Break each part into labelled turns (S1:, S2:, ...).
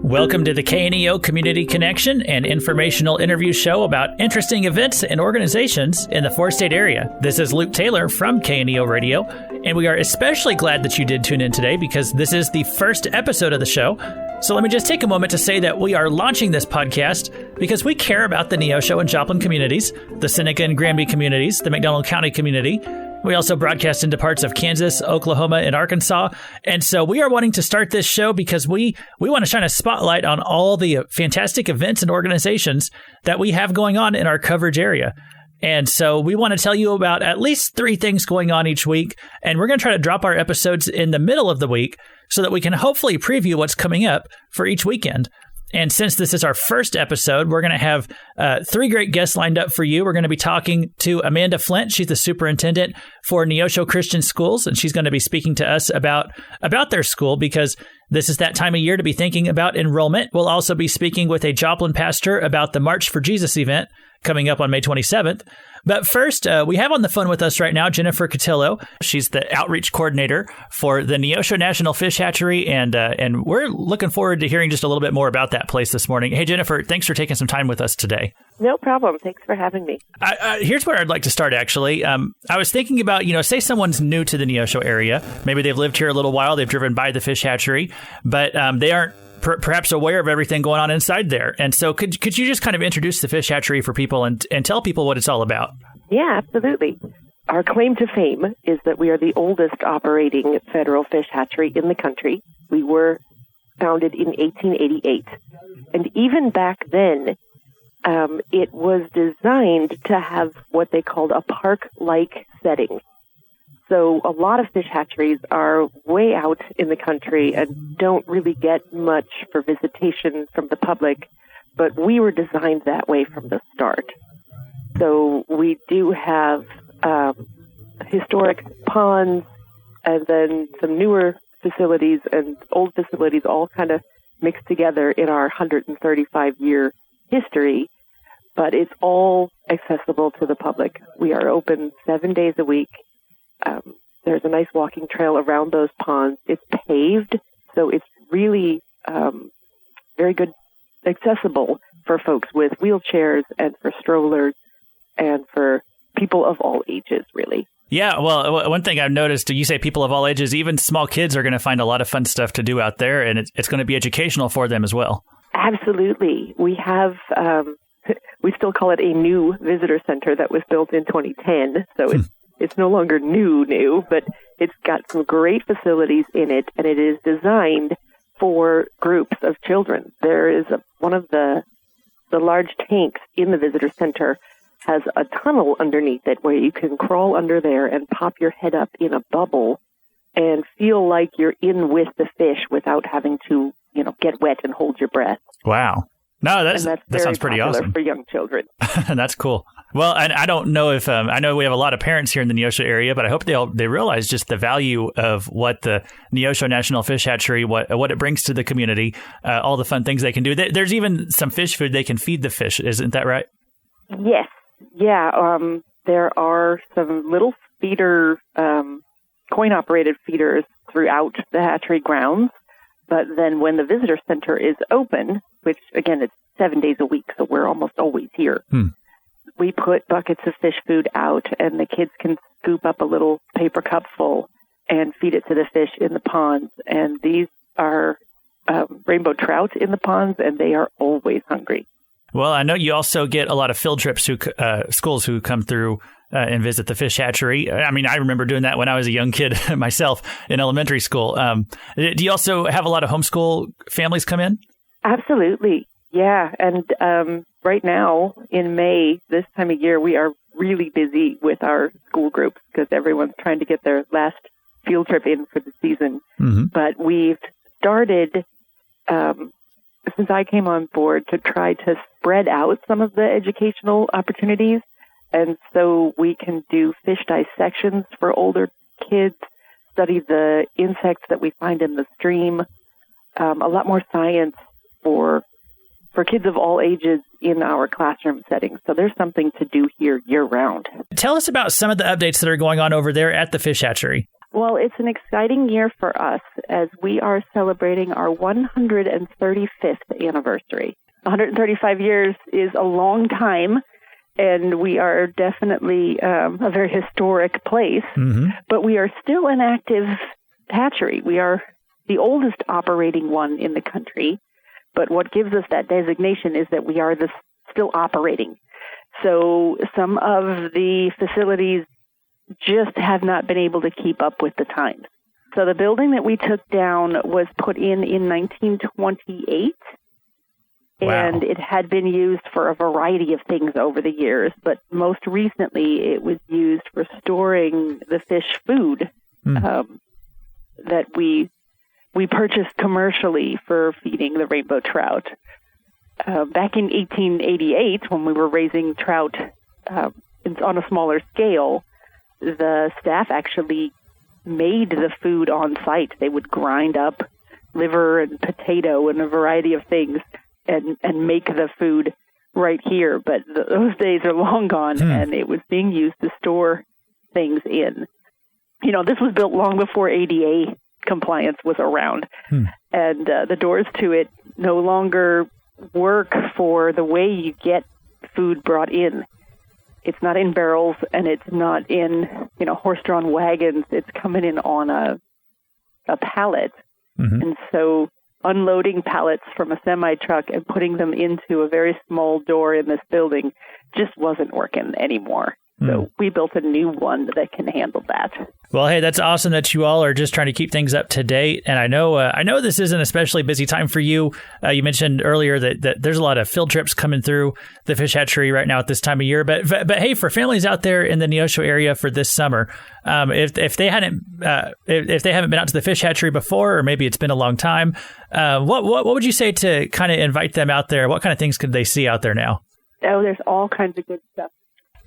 S1: Welcome to the KNEO Community Connection, an informational interview show about interesting events and organizations in the four-state area. This is Luke Taylor from KNEO Radio, and we are especially glad that you did tune in today because this is the first episode of the show. So let me just take a moment to say that we are launching this podcast because we care about the Neosho and Joplin communities, the Seneca and Granby communities, the McDonald County community. We also broadcast into parts of Kansas, Oklahoma, and Arkansas. And so we are wanting to start this show because we want to shine a spotlight on all the fantastic events and organizations that we have going on in our coverage area. And so we want to tell you about at least 3 things going on each week. And we're going to try to drop our episodes in the middle of the week so that we can hopefully preview what's coming up for each weekend. And since this is our first episode, we're going to have 3 great guests lined up for you. We're going to be talking to Amanda Flint. She's the superintendent for Neosho Christian Schools, and she's going to be speaking to us about their school because this is that time of year to be thinking about enrollment. We'll also be speaking with a Joplin pastor about the March for Jesus event coming up on May 27th. But first, we have on the phone with us right now Jennifer Cotillo. She's the outreach coordinator for the Neosho National Fish Hatchery, and we're looking forward to hearing just a little bit more about that place this morning. Hey, Jennifer, thanks for taking some time with us today.
S2: No problem. Thanks for having me.
S1: Here's where I'd like to start, actually. I was thinking about, say someone's new to the Neosho area. Maybe they've lived here a little while. They've driven by the fish hatchery, but they aren't perhaps aware of everything going on inside there. And so could you just kind of introduce the fish hatchery for people and tell people what it's all about?
S2: Yeah, absolutely. Our claim to fame is that we are the oldest operating federal fish hatchery in the country. We were founded in 1888. And even back then, it was designed to have what they called a park-like setting. So a lot of fish hatcheries are way out in the country and don't really get much for visitation from the public, but we were designed that way from the start. So we do have historic ponds and then some newer facilities and old facilities all kind of mixed together in our 135-year history, but it's all accessible to the public. We are open 7 days a week. There's a nice walking trail around those ponds. It's paved, so it's really very good, accessible for folks with wheelchairs and for strollers and for people of all ages, really.
S1: Yeah, well, one thing I've noticed, you say people of all ages, even small kids are going to find a lot of fun stuff to do out there, and it's going to be educational for them as well. Absolutely.
S2: We have, we still call it a new visitor center that was built in 2010, so it's no longer new, but it's got some great facilities in it, and it is designed for groups of children. There is one of the large tanks in the visitor center has a tunnel underneath it where you can crawl under there and pop your head up in a bubble and feel like you're in with the fish without having to, get wet and hold your breath.
S1: Wow. No, that sounds pretty awesome
S2: for young children.
S1: That's cool. Well, and I don't know if I know we have a lot of parents here in the Neosho area, but I hope they realize just the value of what the Neosho National Fish Hatchery, what it brings to the community, all the fun things they can do. There's even some fish food they can feed the fish. Isn't that right?
S2: Yes. Yeah. There are some little feeder, coin-operated feeders throughout the hatchery grounds. But then when the visitor center is open, which, again, it's 7 days a week, so we're almost always here, we put buckets of fish food out, and the kids can scoop up a little paper cup full and feed it to the fish in the ponds. And these are rainbow trout in the ponds, and they are always hungry.
S1: Well, I know you also get a lot of field trips schools who come through and visit the fish hatchery. I mean, I remember doing that when I was a young kid myself in elementary school. Do you also have a lot of homeschool families come in?
S2: Absolutely. Yeah. And right now in May, this time of year, we are really busy with our school groups because everyone's trying to get their last field trip in for the season. Mm-hmm. But we've started, since I came on board, to try to spread out some of the educational opportunities. And so we can do fish dissections for older kids, study the insects that we find in the stream, a lot more science for kids of all ages in our classroom settings. So there's something to do here year-round.
S1: Tell us about some of the updates that are going on over there at the fish hatchery.
S2: Well, it's an exciting year for us as we are celebrating our 135th anniversary. 135 years is a long time, and we are definitely a very historic place, but we are still an active hatchery. We are the oldest operating one in the country, but what gives us that designation is that we are still operating. So some of the facilities just have not been able to keep up with the times. So the building that we took down was put in 1928, and it had been used for a variety of things over the years, but most recently it was used for storing the fish food that we purchased commercially for feeding the rainbow trout. Back in 1888, when we were raising trout on a smaller scale, the staff actually made the food on site. They would grind up liver and potato and a variety of things and make the food right here. But those days are long gone, and it was being used to store things in. You know, this was built long before ADA compliance was around, and the doors to it no longer work for the way you get food brought in. It's not in barrels, and it's not in, horse-drawn wagons. It's coming in on a pallet. And so unloading pallets from a semi-truck and putting them into a very small door in this building just wasn't working anymore. So we built a new one that can handle that.
S1: Well, hey, that's awesome that you all are just trying to keep things up to date. And I know this is an especially busy time for you. You mentioned earlier that there's a lot of field trips coming through the fish hatchery right now at this time of year. But hey, for families out there in the Neosho area for this summer, if they haven't been out to the fish hatchery before, or maybe it's been a long time, what would you say to kind of invite them out there? What kind of things could they see out there now?
S2: Oh, there's all kinds of good stuff.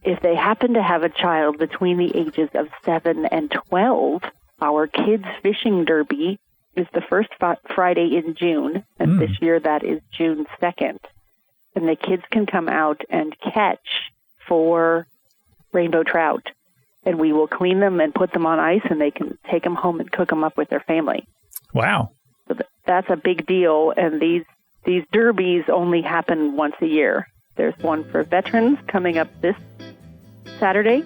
S2: If they happen to have a child between the ages of 7 and 12, our kids' fishing derby is the first Friday in June, and this year that is June 2nd. And the kids can come out and catch 4 rainbow trout, and we will clean them and put them on ice, and they can take them home and cook them up with their family.
S1: Wow.
S2: So that's a big deal, and these derbies only happen once a year. There's one for veterans coming up this Saturday.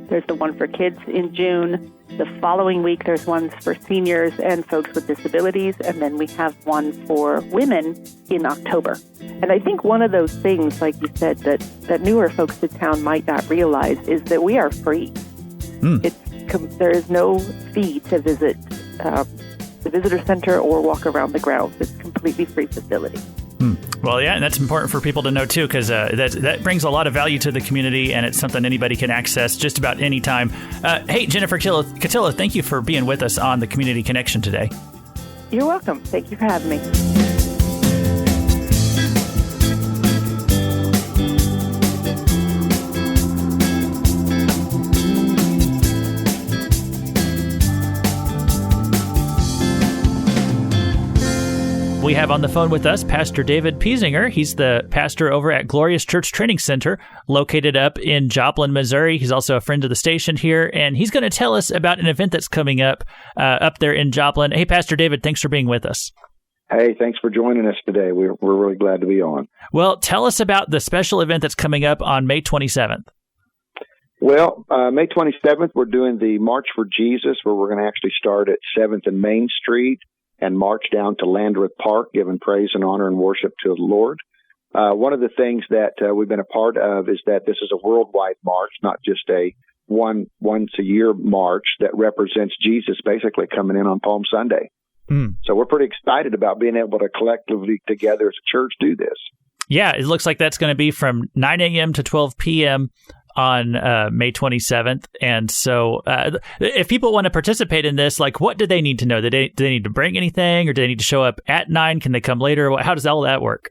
S2: There's the one for kids in June. The following week, there's ones for seniors and folks with disabilities. And then we have one for women in October. And I think one of those things, like you said, that newer folks to town might not realize is that we are free. There is no fee to visit the visitor center or walk around the grounds. It's a completely free facility.
S1: Well, yeah, and that's important for people to know, too, because that brings a lot of value to the community, and it's something anybody can access just about any time. Hey, Jennifer Cotillo, thank you for being with us on the Community Connection today.
S2: You're welcome. Thank you for having me.
S1: We have on the phone with us Pastor David Piesinger. He's the pastor over at Glorious Church Training Center, located up in Joplin, Missouri. He's also a friend of the station here, and he's going to tell us about an event that's coming up there in Joplin. Hey, Pastor David, thanks for being with us.
S3: Hey, thanks for joining us today. We're really glad to be on.
S1: Well, tell us about the special event that's coming up on May 27th.
S3: Well, May 27th, we're doing the March for Jesus, where we're going to actually start at 7th and Main Street and march down to Landreth Park, giving praise and honor and worship to the Lord. One of the things that we've been a part of is that this is a worldwide march, not just a once-a-year march that represents Jesus basically coming in on Palm Sunday. So we're pretty excited about being able to collectively together as a church do this.
S1: Yeah, it looks like that's going to be from 9 a.m. to 12 p.m. on May 27th. And so if people want to participate in this, like, what do they need to know? Do they need to bring anything, or do they need to show up at 9? Can they come later? How does all that work?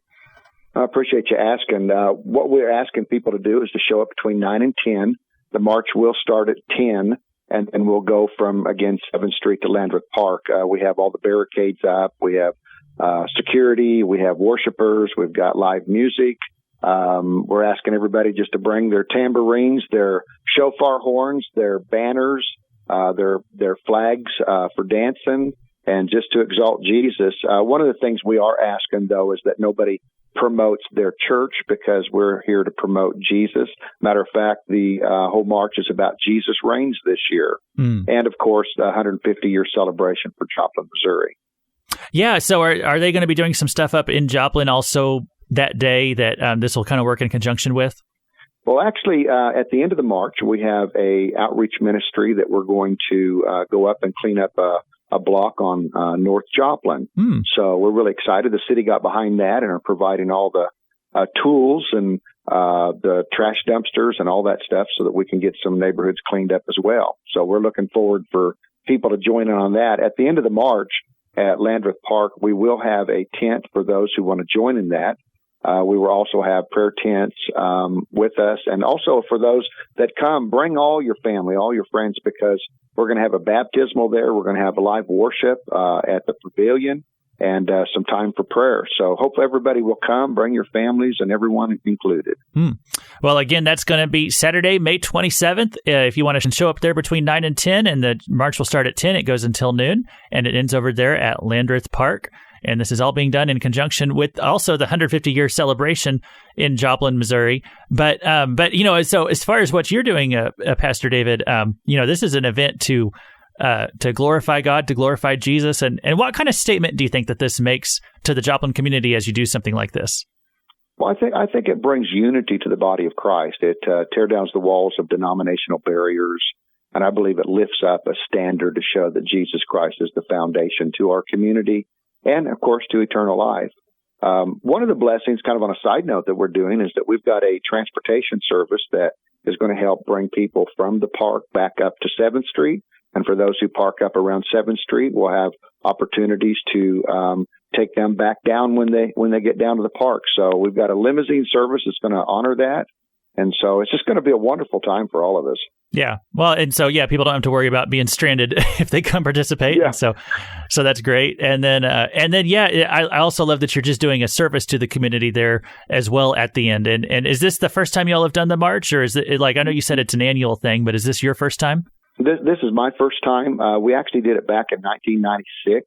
S3: I appreciate you asking. What we're asking people to do is to show up between 9 and 10. The march will start at 10, and we'll go from, again, 7th Street to Landreth Park. We have all the barricades up. We have security. We have worshipers. We've got live music. We're asking everybody just to bring their tambourines, their shofar horns, their banners, their flags for dancing, and just to exalt Jesus. One of the things we are asking, though, is that nobody promotes their church, because we're here to promote Jesus. Matter of fact, the whole march is about Jesus Reigns this year. And, of course, the 150-year celebration for Joplin, Missouri.
S1: Yeah, so are they going to be doing some stuff up in Joplin also that day that this will kind of work in conjunction with?
S3: Well, actually, at the end of the march, we have a outreach ministry that we're going to go up and clean up a block on North Joplin. So we're really excited. The city got behind that and are providing all the tools and the trash dumpsters and all that stuff so that we can get some neighborhoods cleaned up as well. So we're looking forward for people to join in on that. At the end of the march at Landreth Park, we will have a tent for those who want to join in that. We will also have prayer tents with us. And also for those that come, bring all your family, all your friends, because we're going to have a baptismal there. We're going to have a live worship at the pavilion and some time for prayer. So hopefully everybody will come, bring your families, and everyone included.
S1: Well, again, that's going to be Saturday, May 27th. If you want to show up there between 9 and 10, and the march will start at 10. It goes until noon, and it ends over there at Landreth Park. And this is all being done in conjunction with also the 150-year celebration in Joplin, Missouri. But so as far as what you're doing, Pastor David, this is an event to glorify God, to glorify Jesus. And what kind of statement do you think that this makes to the Joplin community as you do something like this?
S3: Well, I think it brings unity to the body of Christ. It tears down the walls of denominational barriers. And I believe it lifts up a standard to show that Jesus Christ is the foundation to our community and, of course, to eternal life. One of the blessings, kind of on a side note, that we're doing is that we've got a transportation service that is going to help bring people from the park back up to 7th Street. And for those who park up around 7th Street, we'll have opportunities to take them back down when they get down to the park. So we've got a limousine service that's going to honor that. And so it's just going to be a wonderful time for all of us.
S1: Yeah. Well, and so, people don't have to worry about being stranded if they come participate.
S3: Yeah.
S1: So that's great. And then, I also love that you're just doing a service to the community there as well at the end. And is this the first time y'all have done the march, or is it I know you said it's an annual thing, but is this your first time?
S3: This is my first time. We actually did it back in 1996.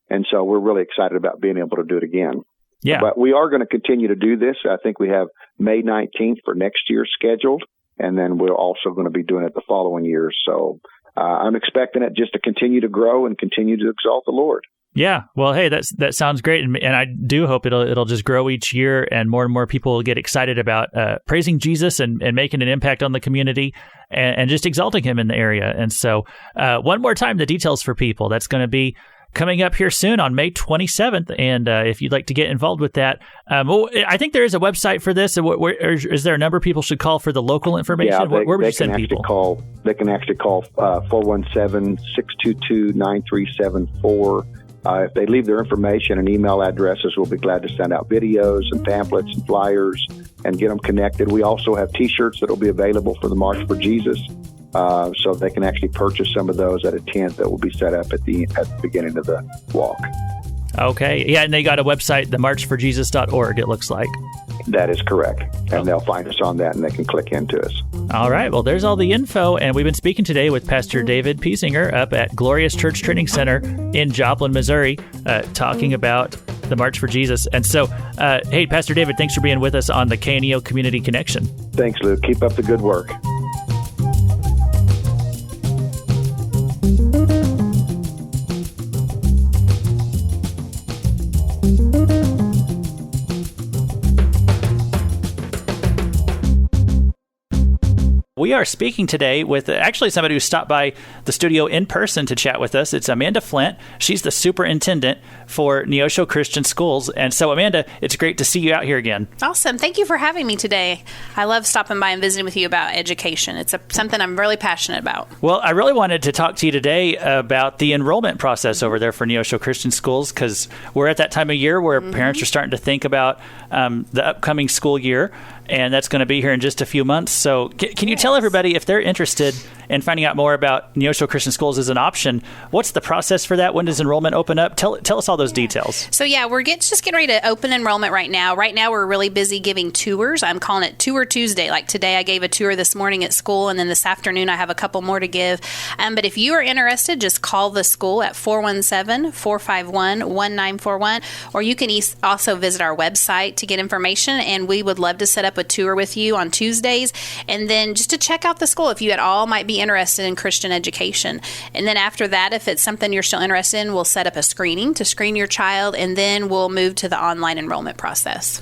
S3: And so we're really excited about being able to do it again.
S1: Yeah.
S3: But we are going to continue to do this. I think we have May 19th for next year scheduled, and then we're also going to be doing it the following year. So I'm expecting it just to continue to grow and continue to exalt the Lord.
S1: Yeah. Well, hey, that sounds great. And I do hope it'll just grow each year, and more people will get excited about praising Jesus and making an impact on the community and just exalting him in the area. And so one more time, the details for people. That's going to be coming up here soon on May 27th. And if you'd like to get involved with that, I think there is a website for this. Is there a number people should call for the local information?
S3: Yeah,
S1: where would you send people?
S3: They can actually call 417-622-9374. If they leave their information and email addresses, we'll be glad to send out videos and pamphlets and flyers and get them connected. We also have T-shirts that will be available for the March for Jesus. So they can actually purchase some of those at a tent that will be set up at the beginning of the walk.
S1: Okay. Yeah, and they got a website, themarchforjesus.org, it looks like. That is correct. And they'll find us on that, and they can click into us. All right. Well, there's all the info. And we've been speaking today with Pastor David Piesinger up at Glorious Church Training Center in Joplin, Missouri, talking about the March for Jesus. And so, hey, Pastor David, thanks for being with us on the KNEO Community Connection. Thanks, Luke. Keep up the good work. We are speaking today with actually somebody who stopped by the studio in person to chat with us. It's Amanda Flint. She's the superintendent for Neosho Christian Schools. And so, Amanda, it's great to see you out here again.
S4: Awesome. Thank you for having me today. I love stopping by and visiting with you about education. It's something I'm really passionate about. Well, I really wanted to talk to you today about the enrollment process over there for Neosho Christian Schools, because we're at that time of year where parents are starting to think about the upcoming school year. And that's going to be here in just a few months. So can you tell everybody, if they're interested
S1: and finding out more about Neosho Christian Schools as an option, what's the process for that? When does enrollment open up? Tell us all those details.
S4: So we're just getting ready to open enrollment right now. Right now we're really busy giving tours. I'm calling it Tour Tuesday. Like today I gave a tour this morning at school, and then this afternoon I have a couple more to give. But if you are interested, just call the school at 417-451-1941, or you can also visit our website to get information, and we would love to set up a tour with you on Tuesdays, and then just to check out the school if you at all might be interested in Christian education. And then after that, if it's something you're still interested in, we'll set up a screening to screen your child, and then we'll move to the online enrollment process.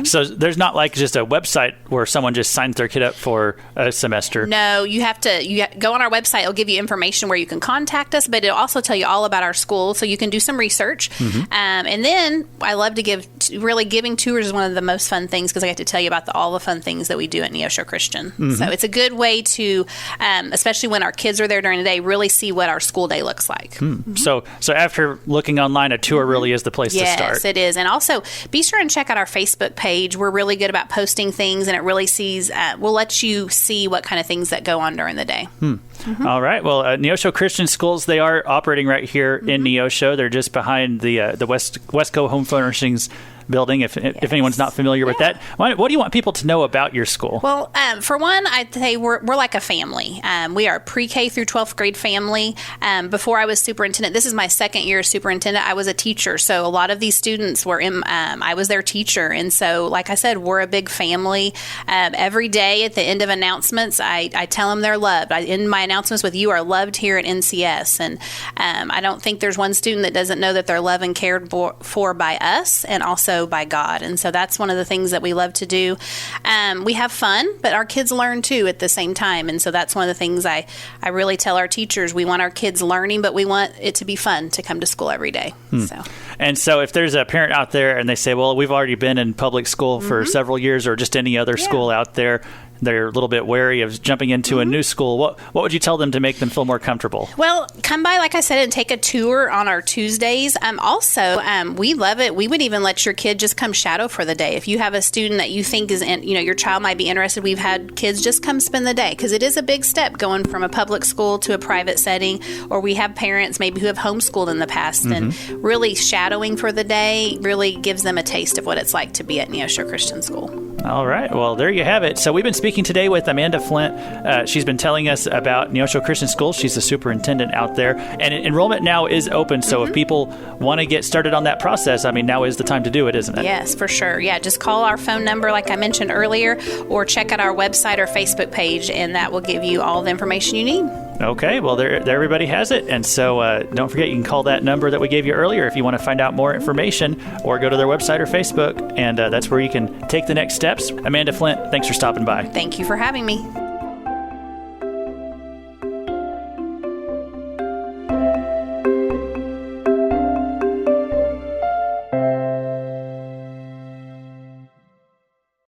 S1: So there's not like just a website where someone just signs their kid up for a semester.
S4: No, you have to go on our website. It'll give you information where you can contact us, but it'll also tell you all about our school, so you can do some research. And then I love to giving tours is one of the most fun things, because I get to tell you about all the fun things that we do at Neosho Christian. So it's a good way to, especially when our kids are there during the day, really see what our school day looks like.
S1: So after looking online, a tour really is the place to start.
S4: Yes, it is. And also, be sure and check out our Facebook page. We're really good about posting things, and it really will let you see what kind of things that go on during the day.
S1: All right. Well, Neosho Christian Schools, they are operating right here in Neosho. They're just behind the Westco Home Furnishings building, if anyone's not familiar with that. What do you want people to know about your school?
S4: Well, for one, I'd say we're like a family. We are a pre-K through 12th grade family. Before I was superintendent, this is my second year as superintendent, I was a teacher. So a lot of these students were I was their teacher. And so, like I said, we're a big family. Every day at the end of announcements, I tell them they're loved. I end my announcements with, "You are loved here at NCS." And I don't think there's one student that doesn't know that they're loved and cared for by us, and also by God. And so that's one of the things that we love to do. We have fun, but our kids learn too at the same time. And so that's one of the things I really tell our teachers. We want our kids learning, but we want it to be fun to come to school every day.
S1: And so if there's a parent out there and they say, well, we've already been in public school for several years, or just any other school out there, they're a little bit wary of jumping into a new school. What would you tell them to make them feel more comfortable?
S4: Well, come by, like I said, and take a tour on our Tuesdays. Also, we love it. We would even let your kid just come shadow for the day. If you have a student that you think your child might be interested, we've had kids just come spend the day, because it is a big step going from a public school to a private setting. Or we have parents maybe who have homeschooled in the past, and really shadowing for the day really gives them a taste of what it's like to be at Neosho Christian School.
S1: All right. Well, there you have it. So we've been speaking today with Amanda Flint. She's been telling us about Neosho Christian Schools. She's the superintendent out there. And enrollment now is open. So if people want to get started on that process, now is the time to do it, isn't it?
S4: Yes, for sure. Yeah, just call our phone number like I mentioned earlier, or check out our website or Facebook page, and that will give you all the information you need.
S1: Okay, well, there everybody has it. And so don't forget, you can call that number that we gave you earlier if you want to find out more information, or go to their website or Facebook, and that's where you can take the next steps. Amanda Flint, thanks for stopping by.
S4: Thank you for having me.